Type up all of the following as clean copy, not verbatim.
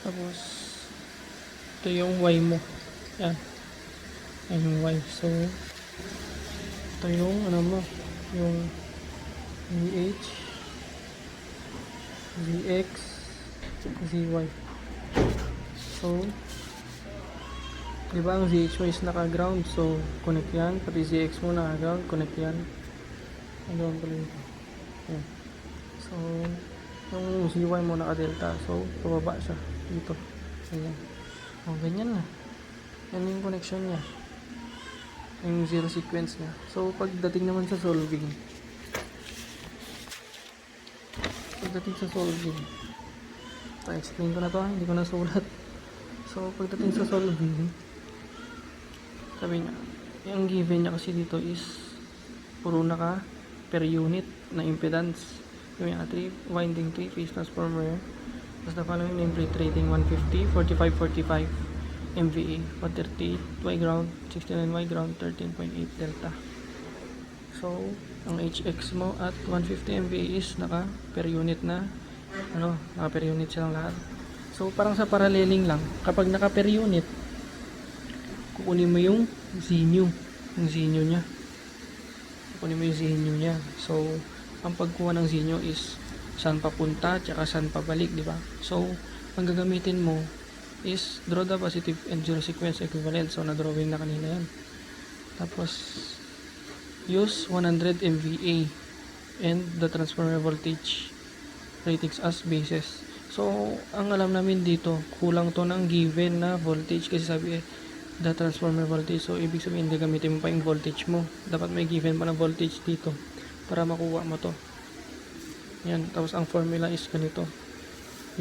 Tapos, ito yung Y mo. Yan. Yan yung Y. So, ito yung ano mo. Yung VH, VX, ZY. So, diba ang ZHY is naka-ground. So, connect yan. Pati ZX mo naka-ground. Connect yan. Hanggang pala ito. Yan. So, yung ZY mo naka-delta. So, pababa siya. Dito. Ganyan. O, ganyan na. Yan yung connection niya. Yung zero sequence niya. So, pagdating naman sa solving. Explain ko na to. Hindi ko na sulat. So, pagdating sa solving, sabi niya, yung given niya kasi dito is puro naka per unit na impedance. Yung 3 winding 3 phase transformer. Tapos the following nameplate rating 150, 45, 45 MVA, 138 Y ground, 69 Y ground, 13.8 delta. So, ang HX mo at 150 MVA is naka per unit na naka per unit silang lahat. So, parang sa paralleling lang, kapag naka per unit, kukunin mo yung Zinyo, niya. Kukunin mo yung Zinyo niya. So, ang pagkuha ng Zinyo is saan papunta, tsaka saan pabalik, di ba? So, ang gagamitin mo is draw the positive and zero sequence equivalent. So, na-drawing na kanina yan. Tapos, use 100 MVA and the transformer voltage ratings as basis. So, ang alam namin dito, kulang to ng given na voltage kasi sabi the transformer voltage. So, ibig sabihin, hindi gamitin mo pa yung voltage mo. Dapat may given pa na voltage dito para makuha mo to. Yan. Tapos, ang formula is ganito.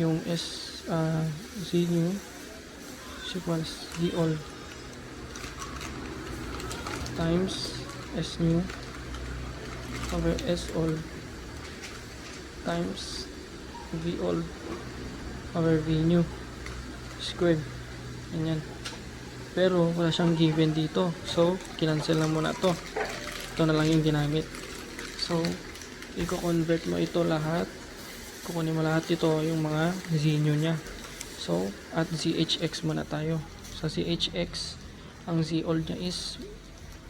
Yung Z new equals D all times S new over S all times V all over V new squared. Ganyan. Pero wala siyang given dito. So, kinancel lang muna to. Ito na lang yung ginamit. So, i-convert mo ito lahat. Kukunin mo lahat ito yung mga Zinyo niya. So, at ZHX muna tayo. Sa ZHX, ang Z-old niya is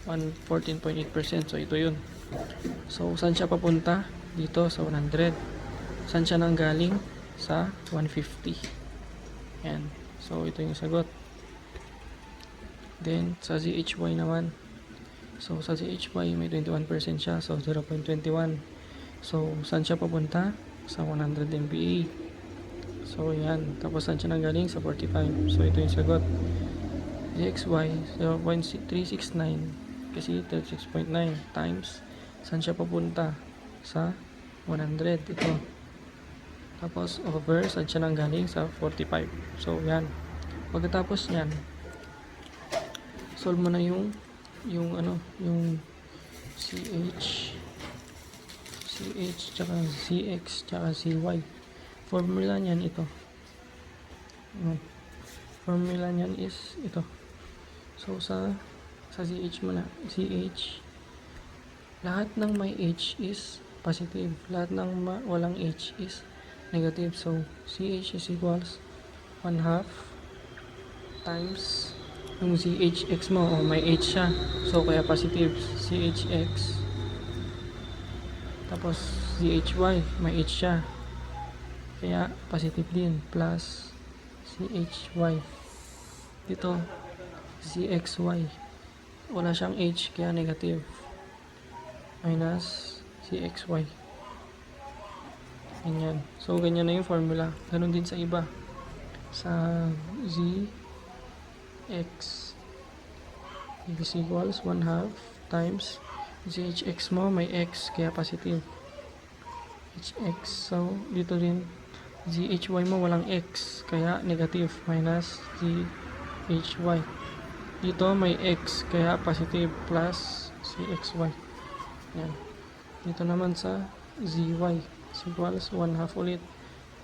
14.8%. So, ito yun. So, saan siya papunta? Dito sa 100. Saan siya nanggaling? Sa 150. Yan. So, ito yung sagot. Then, sa ZHY naman. So, sa ZHY, may 21% siya. So, 0.21. So, saan siya papunta? Sa 100 MVA. So, yan. Tapos, saan siya nanggaling? Sa 45. So, ito yung sagot. ZXY, 0.369. Kasi, 36.9 times. Saan siya papunta? Sa 100. Ito. Tapos, over, saan siya nanggaling? Sa 45. So, yan. Pagkatapos yan, solve mo na yung CH tsaka CX tsaka CY. Formula niyan ito. Formula niyan is ito. So sa CH mo na, CH, lahat ng may H is positive, lahat ng walang H is negative. So CH is equals 1/2 times yung ZHX mo, may H siya. So, kaya positive, CHX. Tapos, ZHY, may H siya. Kaya, positive din. Plus, CHY. Dito, ZXY. Wala siyang H, kaya negative. Minus, CXY. Ganyan. So, ganyan na yung formula. Ganun din sa iba. Sa Z, X is equals 1/2 times ZHX mo, may X kaya positive HX. So dito rin ZHY mo walang X kaya negative minus ZHY. Dito may X kaya positive plus CXY. Yan. Dito naman sa ZY is equals 1/2 ulit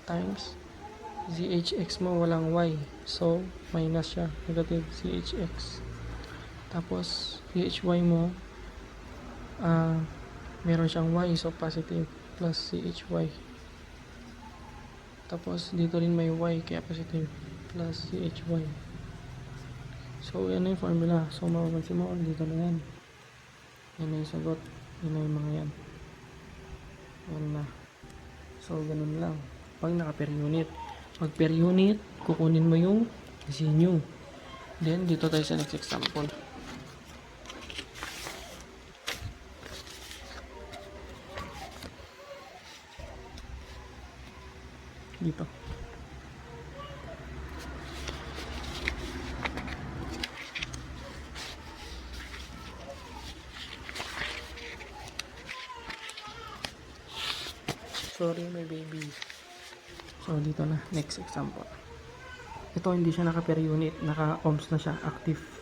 times ZHX mo walang Y, so minus siya, negative ZHX. Tapos ZHY mo meron siyang Y, so positive plus CHY. Tapos dito rin may Y, kaya positive plus CHY. So yan na yung formula. So mapapansin mo, dito na yan. Yan na yung sagot. Yan na yung mga yan. Yan na. So ganun lang. Pag naka per unit. Pag per unit, kukunin mo yung residue. Then dito tayo sa next example. Dito. Sorry, my baby. So dito na, next example. Ito hindi siya naka per unit, naka ohms na siya, active.